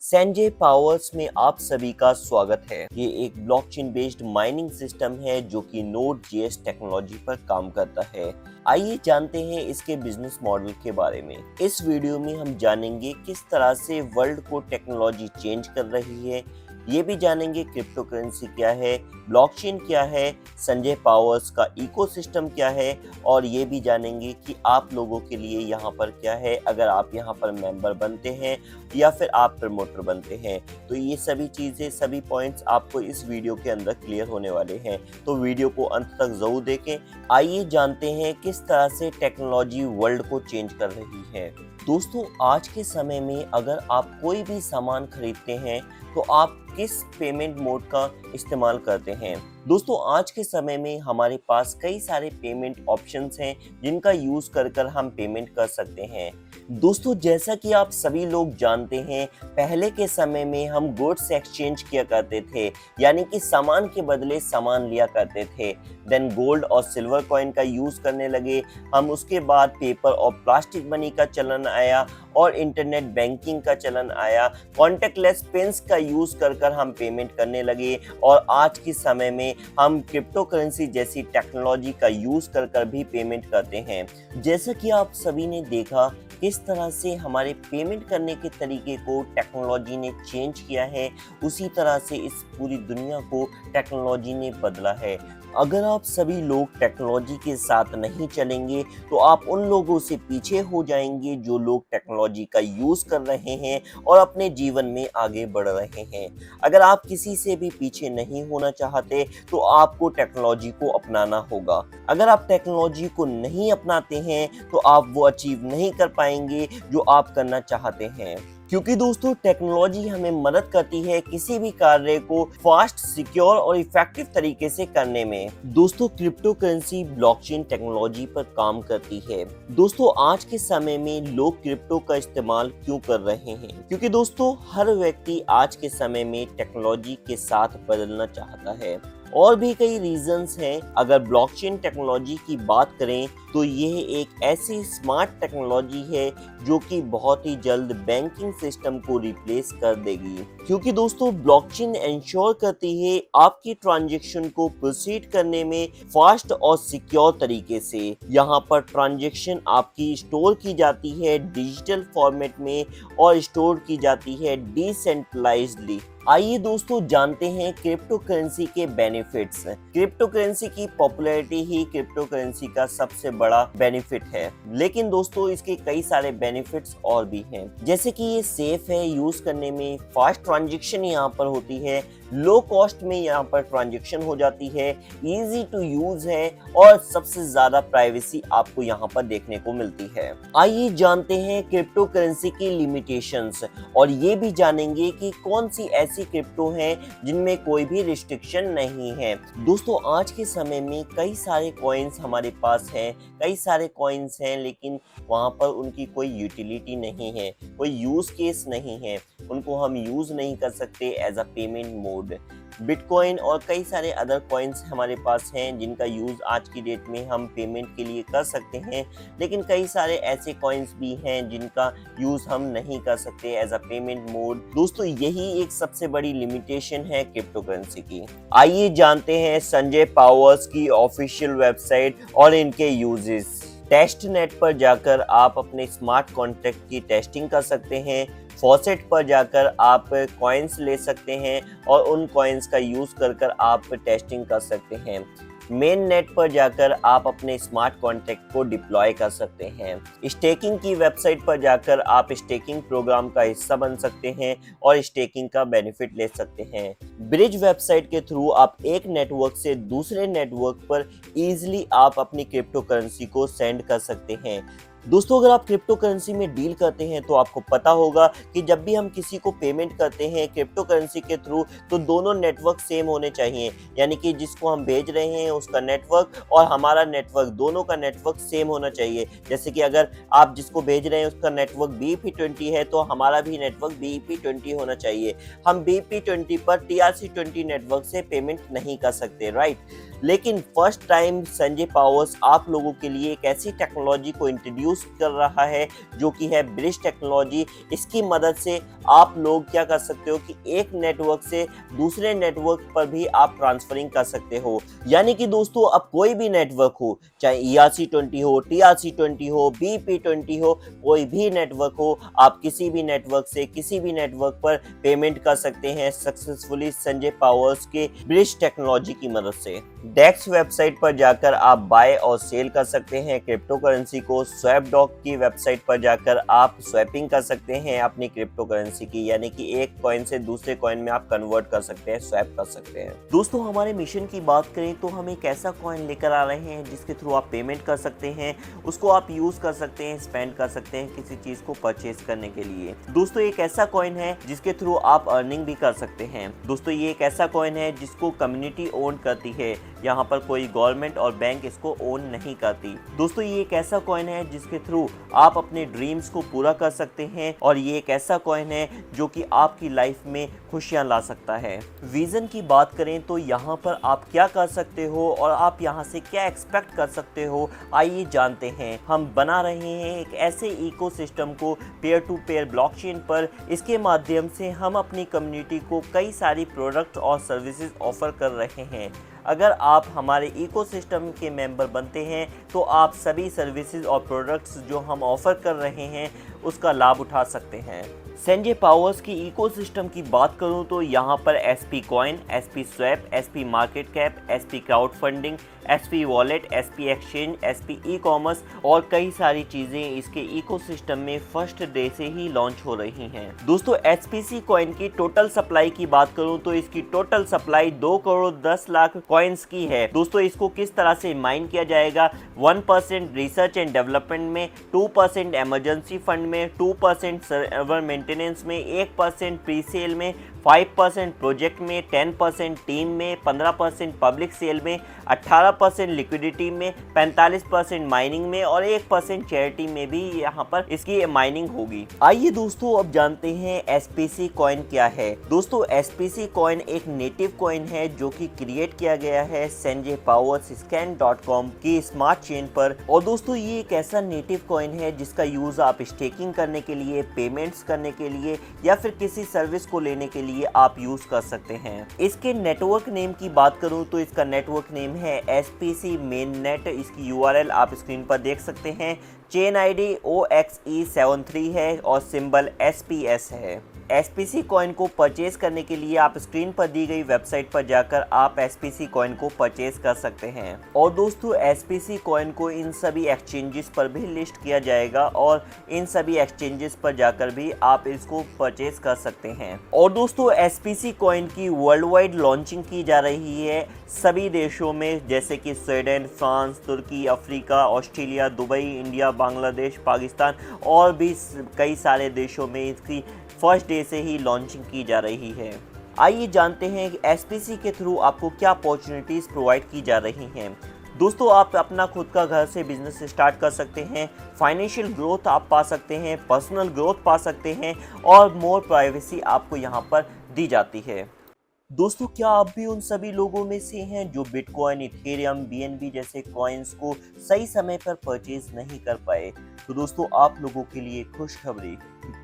Sanjay powers में आप सभी का स्वागत है। ये एक ब्लॉकचेन बेस्ड माइनिंग सिस्टम है जो कि Node.js टेक्नोलॉजी पर काम करता है। आइए जानते हैं इसके बिजनेस मॉडल के बारे में। इस वीडियो में हम जानेंगे किस तरह से वर्ल्ड को टेक्नोलॉजी चेंज कर रही है। ये भी जानेंगे क्रिप्टो करेंसी क्या है, ब्लॉकचेन क्या है, संजय पावर्स का इकोसिस्टम क्या है, और ये भी जानेंगे कि आप लोगों के लिए यहाँ पर क्या है अगर आप यहाँ पर मेंबर बनते हैं या फिर आप प्रमोटर बनते हैं। तो ये सभी चीज़ें, सभी पॉइंट्स आपको इस वीडियो के अंदर क्लियर होने वाले हैं, तो वीडियो को अंत तक जरूर देखें। आइए जानते हैं किस तरह से टेक्नोलॉजी वर्ल्ड को चेंज कर रही है। दोस्तों, आज के समय में अगर आप कोई भी सामान खरीदते हैं तो आप किस पेमेंट मोड का इस्तेमाल करते हैं। दोस्तों, आज के समय में हमारे पास कई सारे पेमेंट ऑप्शंस हैं जिनका यूज़ कर हम पेमेंट कर सकते हैं। दोस्तों, जैसा कि आप सभी लोग जानते हैं, पहले के समय में हम गुड्स एक्सचेंज किया करते थे, यानी कि सामान के बदले सामान लिया करते थे। देन गोल्ड और सिल्वर कॉइन का यूज़ करने लगे हम। उसके बाद पेपर और प्लास्टिक मनी का चलन आया और इंटरनेट बैंकिंग का चलन आया। कॉन्टेक्टलेस पेन्स का यूज़ कर हम पेमेंट करने लगे और आज के समय में हम क्रिप्टो करेंसी जैसी टेक्नोलॉजी का यूज़ कर भी पेमेंट करते हैं। जैसा कि आप सभी ने देखा किस तरह से हमारे पेमेंट करने के तरीके को टेक्नोलॉजी ने चेंज किया है, उसी तरह से इस पूरी दुनिया को टेक्नोलॉजी ने बदला है। अगर आप सभी लोग टेक्नोलॉजी के साथ नहीं चलेंगे तो आप उन लोगों से पीछे हो जाएंगे जो लोग टेक्नोलॉजी का यूज़ कर रहे हैं और अपने जीवन में आगे बढ़ रहे हैं। अगर आप किसी से भी पीछे नहीं होना चाहते तो आपको टेक्नोलॉजी को अपनाना होगा। अगर आप टेक्नोलॉजी को नहीं अपनाते हैं तो आप वो अचीव नहीं कर पाएंगे जो आप करना चाहते हैं, क्योंकि दोस्तों टेक्नोलॉजी हमें मदद करती है किसी भी कार्य को फास्ट, सिक्योर और इफेक्टिव तरीके से करने में। दोस्तों, क्रिप्टो करेंसी ब्लॉकचेन टेक्नोलॉजी पर काम करती है। दोस्तों, आज के समय में लोग क्रिप्टो का इस्तेमाल क्यों कर रहे हैं? क्योंकि दोस्तों हर व्यक्ति आज के समय में टेक्नोलॉजी के साथ बदलना चाहता है और भी कई रीजंस हैं। अगर ब्लॉकचेन टेक्नोलॉजी की बात करें तो यह एक ऐसी स्मार्ट टेक्नोलॉजी है जो कि बहुत ही जल्द बैंकिंग सिस्टम को रिप्लेस कर देगी, क्योंकि दोस्तों ब्लॉकचेन इंश्योर करती है आपकी ट्रांजैक्शन को प्रोसीड करने में फास्ट और सिक्योर तरीके से। यहाँ पर ट्रांजैक्शन आपकी स्टोर की जाती है डिजिटल फॉर्मेट में और स्टोर की जाती है डिसेंट्रलाइज्डली। आइए दोस्तों जानते हैं क्रिप्टो करेंसी के बेनिफिट्स। क्रिप्टो करेंसी की पॉपुलैरिटी ही क्रिप्टो करेंसी का सबसे बड़ा बेनिफिट है, लेकिन दोस्तों इसके कई सारे बेनिफिट्स और भी हैं, जैसे कि ये सेफ है यूज करने में, फास्ट ट्रांजैक्शन यहाँ पर होती है, लो कॉस्ट में यहाँ पर ट्रांजैक्शन हो जाती है, इजी टू यूज है और सबसे ज्यादा प्राइवेसी आपको यहाँ पर देखने को मिलती है। आइए जानते हैं क्रिप्टो करेंसी की लिमिटेशंस और ये भी जानेंगे कि कौन सी ऐसी क्रिप्टो हैं जिनमें कोई भी रिस्ट्रिक्शन नहीं है। दोस्तों, आज के समय में कई सारे कॉइन्स हमारे पास हैं, कई सारे कॉइन्स हैं, लेकिन वहाँ पर उनकी कोई यूटिलिटी नहीं है, कोई यूज केस नहीं है, उनको हम यूज नहीं कर सकते as a payment mode. Bitcoin और कई सारे अदर कॉइन्स हमारे पास हैं जिनका यूज आज की डेट में हम पेमेंट के लिए कर सकते हैं, लेकिन कई सारे ऐसे कॉइन्स भी हैं जिनका यूज हम नहीं कर सकते एज अ पेमेंट मोड। दोस्तों, यही एक सबसे बड़ी लिमिटेशन है क्रिप्टो करेंसी की। आइए जानते हैं संजय पावर्स की ऑफिशियल वेबसाइट और इनके यूजेस। टेस्टनेट पर जाकर आप अपने स्मार्ट कॉन्ट्रैक्ट की टेस्टिंग कर सकते हैं। फॉसेट पर जाकर आप कॉइन्स ले सकते हैं और उन कॉइन्स का यूज़ कर आप टेस्टिंग कर सकते हैं। मेन नेट पर जाकर आप अपने स्मार्ट कॉन्ट्रैक्ट को डिप्लॉय कर सकते हैं। स्टेकिंग की वेबसाइट पर जाकर आप स्टेकिंग प्रोग्राम का हिस्सा बन सकते हैं और स्टेकिंग का बेनिफिट ले सकते हैं। ब्रिज वेबसाइट के थ्रू आप एक नेटवर्क से दूसरे नेटवर्क पर इजीली आप अपनी क्रिप्टो करेंसी को सेंड कर सकते हैं। दोस्तों, अगर आप क्रिप्टो करेंसी में डील करते हैं तो आपको पता होगा कि जब भी हम किसी को पेमेंट करते हैं क्रिप्टो करेंसी के थ्रू तो दोनों नेटवर्क सेम होने चाहिए, यानी कि जिसको हम भेज रहे हैं उसका नेटवर्क और हमारा नेटवर्क, दोनों का नेटवर्क सेम होना चाहिए। जैसे कि अगर आप जिसको भेज रहे हैं उसका नेटवर्क BEP20 है तो हमारा भी नेटवर्क BEP20 होना चाहिए। हम BEP20 पर TRC20 नेटवर्क से पेमेंट नहीं कर सकते, राइट। लेकिन फर्स्ट टाइम संजय पावर्स आप लोगों के लिए एक ऐसी टेक्नोलॉजी को इंट्रोड्यूस कर रहा है जो कि है ब्रिज टेक्नोलॉजी। इसकी मदद से आप लोग क्या कर सकते हो कि एक नेटवर्क से दूसरे नेटवर्क पर भी आप ट्रांसफरिंग कर सकते हो। यानी कि दोस्तों अब कोई भी नेटवर्क हो, चाहे ERC20 हो, TRC20 हो, BP20 हो, कोई भी नेटवर्क हो, आप किसी भी नेटवर्क से किसी भी नेटवर्क पर पेमेंट कर सकते हैं सक्सेसफुली संजय पावर्स के ब्रिज टेक्नोलॉजी की मदद से। डेक्स वेबसाइट पर जाकर आप बाय और सेल कर सकते हैं क्रिप्टो करेंसी को। स्वैपडॉग की वेबसाइट पर जाकर आप स्वैपिंग कर सकते हैं अपनी क्रिप्टो करेंसी की, यानी कि एक कॉइन से दूसरे कॉइन में आप कन्वर्ट कर सकते हैं, स्वैप कर सकते हैं। दोस्तों हमारे मिशन की बात करें तो हम एक ऐसा कॉइन लेकर आ रहे हैं जिसके थ्रू आप पेमेंट कर सकते हैं, उसको आप यूज कर सकते हैं, स्पेंड कर सकते हैं किसी चीज को परचेज करने के लिए। दोस्तों एक ऐसा कॉइन है जिसके थ्रू आप अर्निंग भी कर सकते हैं। दोस्तों ये एक ऐसा कॉइन है जिसको कम्युनिटी ओन करती है, यहाँ पर कोई गवर्नमेंट और बैंक इसको ओन नहीं करती। दोस्तों ये एक ऐसा कॉइन है जिसके थ्रू आप अपने ड्रीम्स को पूरा कर सकते हैं और ये एक ऐसा कॉइन है जो कि आपकी लाइफ में खुशियां ला सकता है। विजन की बात करें तो यहाँ पर आप क्या कर सकते हो और आप यहाँ से क्या एक्सपेक्ट कर सकते हो, आइए जानते हैं। हम बना रहे हैं एक ऐसे इकोसिस्टम को पेयर टू पेयर ब्लॉकचेन पर। इसके माध्यम से हम अपनी कम्युनिटी को कई सारी प्रोडक्ट और सर्विसेज ऑफर कर रहे हैं। अगर आप हमारे इकोसिस्टम के मेंबर बनते हैं तो आप सभी सर्विसेज और प्रोडक्ट्स जो हम ऑफर कर रहे हैं उसका लाभ उठा सकते हैं। संजय पावर्स की इकोसिस्टम की बात करूं तो यहाँ पर SP coin, SP swap, SP market cap, SP crowd funding, SP wallet, SP exchange, SP e commerce और कई सारी चीजें इसके इकोसिस्टम में फर्स्ट डे से ही लॉन्च हो रही हैं। दोस्तों SPC कॉइन की टोटल सप्लाई की बात करूं तो इसकी total supply 2 crore 10 lakh coins की है। दोस्तों इसको किस तरह से माइन किया जाएगा, 1% रिसर्च एंड डेवलपमेंट में, 2% इमरजेंसी फंड में, 2% सर्वर मेंटेनेंस में, 1% प्री सेल में, 5% प्रोजेक्ट में, 10% टीम में, 15% पब्लिक सेल में, 18% लिक्विडिटी में, 45% माइनिंग में और 1% चैरिटी में भी यहाँ पर इसकी माइनिंग होगी। आइए दोस्तों अब जानते हैं SPC कॉइन क्या है। दोस्तों SPC कॉइन एक नेटिव कॉइन है जो कि क्रिएट किया गया है संजय पावर्स scan.com की स्मार्ट चेन पर। और दोस्तों ये एक ऐसा नेटिव कॉइन है जिसका यूज आप स्टेकिंग करने के लिए, पेमेंट्स करने के लिए या फिर किसी सर्विस को लेने के लिए आप यूज कर सकते हैं। इसके नेटवर्क नेम की बात करूं तो इसका नेटवर्क नेम है SPC mainnet। इसकी URL आप स्क्रीन पर देख सकते हैं। चेन ID OXE73 है और सिंबल SPS है। SPC कॉइन को परचेज करने के लिए आप स्क्रीन पर दी गई वेबसाइट पर जाकर आप SPC कॉइन को परचेज कर सकते हैं। और दोस्तों SPC कॉइन को इन सभी एक्सचेंजेस पर भी लिस्ट किया जाएगा और इन सभी एक्सचेंजेस पर जाकर भी आप इसको परचेज कर सकते हैं। और दोस्तों SPC कॉइन की वर्ल्ड वाइड लॉन्चिंग की जा रही है सभी देशों में, जैसे कि स्वीडन, फ्रांस, तुर्की, Africa, Australia, Dubai, India, Bangladesh, Pakistan और भी कई सारे देशों में इसकी फर्स्ट डे से ही लॉन्चिंग की जा रही है। आइए जानते हैं कि SPC के थ्रू आपको क्या अपॉर्चुनिटीज प्रोवाइड की जा रही हैं। दोस्तों आप अपना खुद का घर से बिजनेस स्टार्ट कर सकते हैं, फाइनेंशियल ग्रोथ आप पा सकते हैं, पर्सनल ग्रोथ पा सकते हैं और मोर प्राइवेसी आपको यहाँ पर दी जाती है। दोस्तों क्या आप भी उन सभी लोगों में से हैं जो बिटकॉइन, इथेरियम, BNB जैसे कॉइन्स को सही समय पर परचेज नहीं कर पाए? तो दोस्तों आप लोगों के लिए खुशखबरी,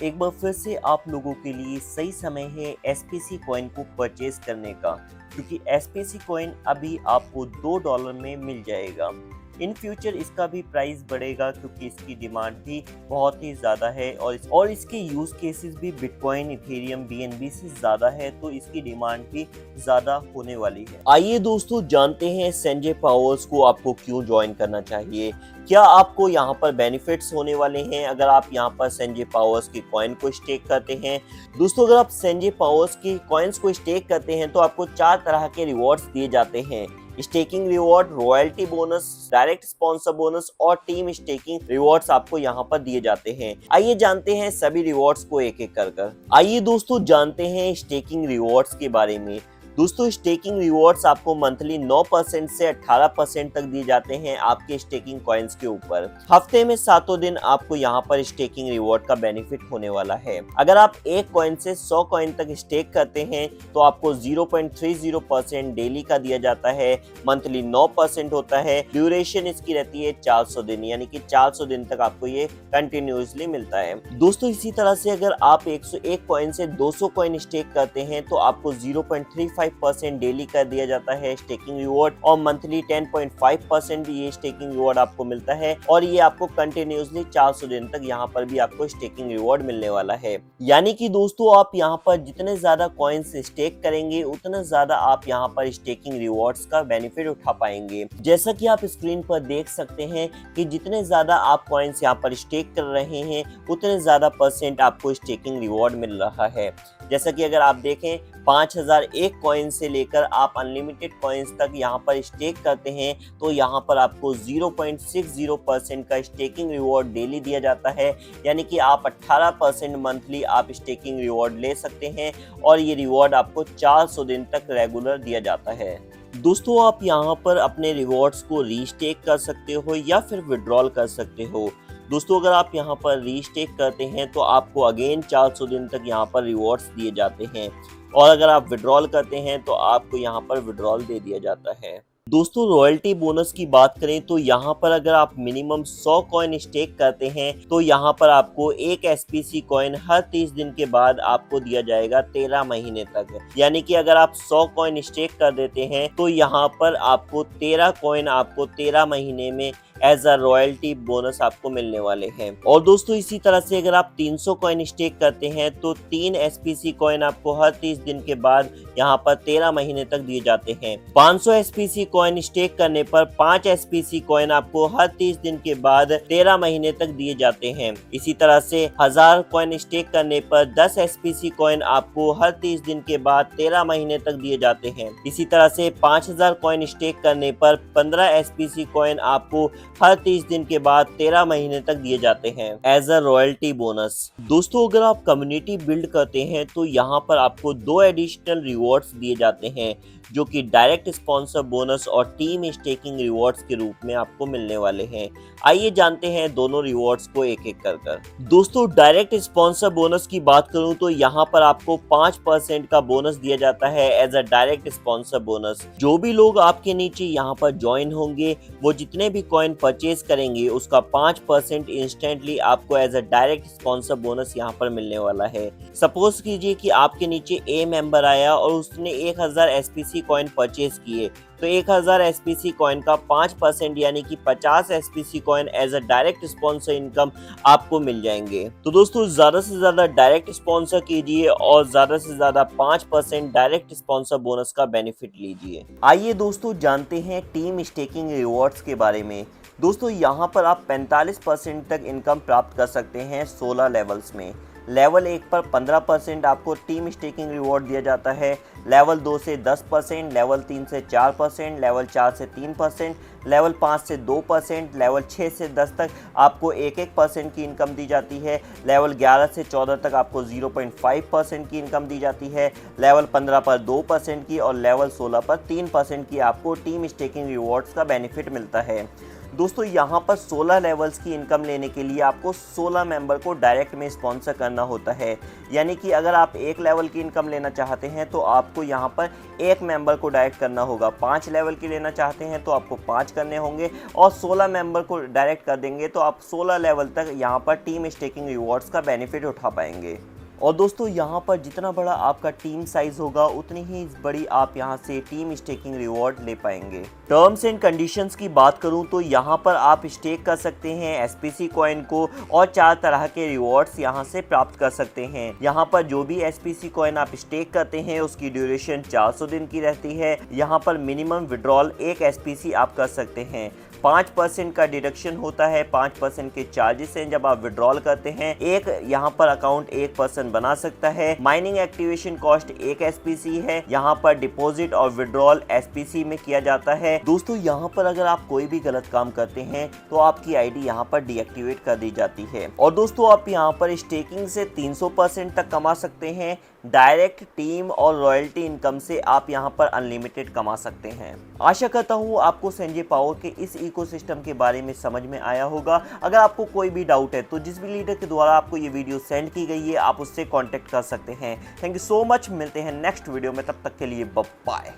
एक बार फिर से आप लोगों के लिए सही समय है SPC कॉइन को परचेज करने का, क्योंकि SPC कॉइन अभी आपको $2 में मिल जाएगा। इन फ्यूचर इसका भी प्राइस बढ़ेगा क्योंकि इसकी डिमांड भी बहुत ही ज़्यादा है और इसके यूज़ केसेस भी बिटकॉइन, इथेरियम, BNB से ज़्यादा है, तो इसकी डिमांड भी ज़्यादा होने वाली है। आइए दोस्तों जानते हैं संजय पावर्स को आपको क्यों ज्वाइन करना चाहिए, क्या आपको यहाँ पर बेनिफिट्स होने वाले हैं अगर आप यहाँ पर संजय पावर्स के कॉइन को स्टेक करते हैं। दोस्तों अगर आप संजय पावर्स के कॉइन्स को स्टेक करते हैं तो आपको 4 तरह के रिवॉर्ड्स दिए जाते हैं: staking reward, royalty bonus, direct sponsor bonus और टीम स्टेकिंग रिवॉर्ड्स आपको यहाँ पर दिए जाते हैं। आइए जानते हैं सभी रिवॉर्ड्स को एक एक कर। आइए दोस्तों जानते हैं स्टेकिंग रिवॉर्ड्स के बारे में। दोस्तों स्टेकिंग रिवॉर्ड्स आपको मंथली 9% से 18% तक दिए जाते हैं आपके स्टेकिंग कॉइन्स के ऊपर। हफ्ते में 7 दिन आपको यहाँ पर स्टेकिंग रिवॉर्ड का बेनिफिट होने वाला है। अगर आप एक कॉइन से 100 कॉइन तक स्टेक करते हैं तो आपको 0.30% डेली का दिया जाता है, मंथली 9% होता है, ड्यूरेशन इसकी रहती है 400 दिन, यानी कि 400 दिन तक आपको ये कंटिन्यूसली मिलता है। दोस्तों इसी तरह से अगर आप 101 कॉइन से 200 कॉइन स्टेक करते हैं तो आपको 0.35% डेली का दिया जाता है स्टेकिंग रिवॉर्ड, और मंथली 10.5% भी ये स्टेकिंग रिवॉर्ड आपको मिलता है, और ये आपको कंटिन्यूसली 400 दिन तक यहाँ पर भी आपको स्टेकिंग रिवॉर्ड मिलने वाला है। यानी कि दोस्तों आप यहाँ पर जितने ज्यादा कॉइन्स स्टेक करेंगे उतना ज्यादा आप यहाँ पर स्टेकिंग रिवॉर्ड्स का बेनिफिट उठा पाएंगे। जैसा कि आप स्क्रीन पर देख सकते हैं कि जितने ज्यादा आप कॉइन्स यहाँ पर स्टेक कर रहे हैं उतने ज्यादा परसेंट आपको स्टेकिंग रिवॉर्ड मिल रहा है। जैसा कि अगर आप देखें 5001 कॉइन से लेकर आप अनलिमिटेड कॉइन्स तक यहाँ पर स्टेक करते हैं तो यहाँ पर आपको 0.60% का स्टेकिंग रिवॉर्ड डेली दिया जाता है, यानी कि आप 18% मंथली आप स्टेकिंग रिवॉर्ड ले सकते हैं, और ये रिवॉर्ड आपको 400 दिन तक रेगुलर दिया जाता है। दोस्तों आप यहाँ पर अपने रिवॉर्ड्स को रीस्टेक कर सकते हो या फिर विड्रॉल कर सकते हो। दोस्तों अगर आप यहाँ पर रीस्टेक करते हैं तो आपको अगेन 400 दिन तक यहाँ पर रिवॉर्ड्स दिए जाते हैं, और अगर आप विड्रॉल करते हैं तो आपको यहाँ पर विड्रॉल दे दिया जाता है। दोस्तों रॉयल्टी बोनस की बात करें तो यहाँ पर अगर आप मिनिमम 100 कॉइन स्टेक करते हैं तो यहाँ पर आपको एक SPC कॉइन हर 30 दिन के बाद आपको दिया जाएगा 13 महीने तक। यानी कि अगर आप 100 कॉइन स्टेक कर देते हैं तो यहाँ पर आपको 13 कॉइन आपको 13 महीने में एज अ रॉयल्टी बोनस आपको मिलने वाले हैं। और दोस्तों इसी तरह से अगर आप 300 कॉइन स्टेक करते हैं तो 3 SPC कॉइन आपको हर 30 दिन के बाद यहाँ पर 13 महीने तक दिए जाते हैं। 500 SPC कॉइन स्टेक करने पर 5 SPC कॉइन आपको हर 30 दिन के बाद 13 महीने तक दिए जाते हैं। इसी तरह से 1000 कॉइन स्टेक करने पर 10 SPC कॉइन आपको हर 30 दिन के बाद 13 महीने तक दिए जाते हैं। इसी तरह से 5000 कॉइन स्टेक करने पर 15 SPC कॉइन आपको हर 30 दिन के बाद 13 महीने तक दिए जाते हैं एज अ रॉयल्टी बोनस। दोस्तों अगर आप कम्युनिटी बिल्ड करते हैं तो यहाँ पर आपको 2 एडिशनल रिवॉर्ड्स दिए जाते हैं जो कि डायरेक्ट स्पॉन्सर बोनस और टीम स्टेकिंग रिवॉर्ड्स के रूप में आपको मिलने वाले हैं। आइए जानते हैं दोनों रिवॉर्ड्स को एक एक कर। दोस्तों डायरेक्ट स्पॉन्सर बोनस की बात करूं तो यहाँ पर आपको 5% का बोनस दिया जाता है as a direct sponsor bonus. जो भी लोग आपके नीचे यहाँ पर ज्वाइन होंगे वो जितने भी कॉइन परचेज करेंगे उसका 5% इंस्टेंटली आपको as a direct sponsor bonus यहाँ पर मिलने वाला है। सपोज कीजिए कि आपके नीचे ए मेंबर आया और उसने 1000 SPC कॉइन परचेज किए तो 1000 SPC कॉइन का 5% यानी कि 50 SPC coin as a direct sponsor income आपको मिल जाएंगे। तो दोस्तों ज्यादा से ज्यादा डायरेक्ट स्पॉन्सर कीजिए और ज्यादा से ज्यादा 5% डायरेक्ट स्पॉन्सर बोनस का बेनिफिट लीजिए। आइए दोस्तों जानते हैं टीम स्टेकिंग रिवॉर्ड्स के बारे में। दोस्तों यहाँ पर आप 45% तक इनकम प्राप्त कर सकते हैं 16 लेवल्स में। लेवल 1 पर 15% आपको टीम स्टेकिंग रिवॉर्ड दिया जाता है, लेवल 2 से 10%, लेवल 3 से 4%, लेवल 4 से 3%, लेवल 5 से 2%, लेवल 6 से 10 तक आपको 1% की इनकम दी जाती है, लेवल 11 से 14 तक आपको 0.5% की इनकम दी जाती है, लेवल 15 पर 2% की और लेवल 16 पर 3% की आपको टीम स्टेकिंग रिवॉर्ड्स का बेनिफिट मिलता है। दोस्तों यहाँ पर 16 लेवल्स की इनकम लेने के लिए आपको 16 मेंबर को डायरेक्ट में स्पॉन्सर करना होता है। यानी कि अगर आप 1 लेवल की इनकम लेना चाहते हैं तो आपको यहाँ पर 1 मेंबर को डायरेक्ट करना होगा। 5 लेवल की लेना चाहते हैं तो आपको 5 करने होंगे, और 16 मेंबर को डायरेक्ट कर देंगे तो आप 16 लेवल तक यहाँ पर टीम स्टेकिंग रिवॉर्ड्स का बेनिफिट उठा पाएंगे। और दोस्तों यहाँ पर जितना बड़ा आपका टीम साइज होगा उतनी ही बड़ी आप यहाँ से टीम स्टेकिंग रिवॉर्ड ले पाएंगे। टर्म्स एंड कंडीशंस की बात करूँ तो यहाँ पर आप स्टेक कर सकते हैं SPC कॉइन को और 4 तरह के रिवॉर्ड्स यहाँ से प्राप्त कर सकते हैं। यहाँ पर जो भी SPC कॉइन आप स्टेक करते हैं उसकी ड्यूरेशन 400 दिन की रहती है। यहाँ पर मिनिमम विड्रॉल 1 SPC आप कर सकते हैं। 5% का डिडक्शन होता है, 5% के चार्जेस हैं जब आप विड्रॉल करते हैं। एक यहाँ पर अकाउंट 1 पर्सन बना सकता है। माइनिंग एक्टिवेशन कॉस्ट 1 SPC है। यहाँ पर डिपॉजिट और विड्रॉल SPC में किया जाता है। दोस्तों यहाँ पर अगर आप कोई भी गलत काम करते हैं तो आपकी आईडी यहाँ पर डीएक्टिवेट कर दी जाती है। और दोस्तों आप यहाँ पर स्टेकिंग से 300% तक कमा सकते हैं, डायरेक्ट टीम और रॉयल्टी इनकम से आप यहां पर अनलिमिटेड कमा सकते हैं। आशा करता हूं आपको सेंजे पावर के इस इकोसिस्टम के बारे में समझ में आया होगा। अगर आपको कोई भी डाउट है तो जिस भी लीडर के द्वारा आपको ये वीडियो सेंड की गई है आप उससे कॉन्टेक्ट कर सकते हैं। थैंक यू सो मच, मिलते हैं नेक्स्ट वीडियो में, तब तक के लिए बाय।